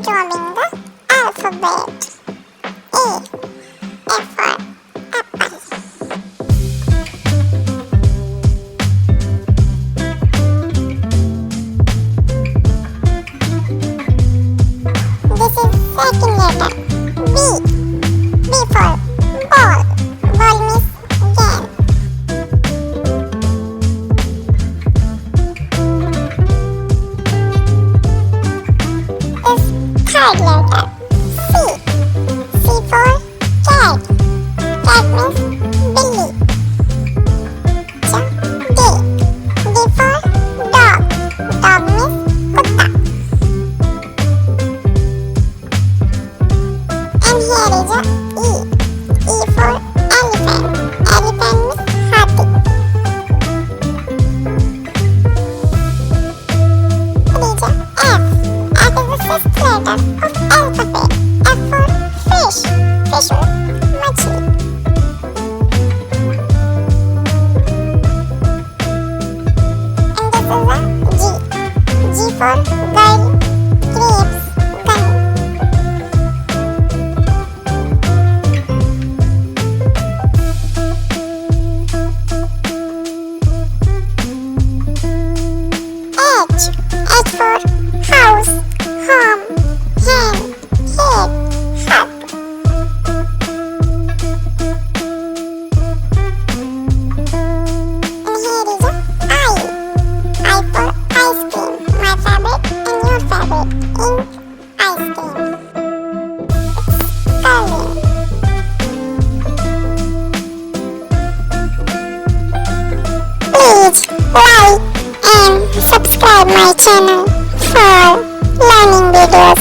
drawing the alphabet. A. F for apple. This is second letter. B. B for ball. Ball means game. This third letter. C. C for cat. Cat means Billy. D. D for dog. Dog means kutta. And here is a E. E for elephant. Elephant means hathi. It is a F. F is the fifth letter of alphabet. F for fish. Fish means machli. And this is a G. G for girl. Grapes. Gun. H. H for house, home, hen, head, hut. And here is a I. I for ice cream. My favorite and your favorite in ice cream. It's spelling. Please like and subscribe my channel for learning videos.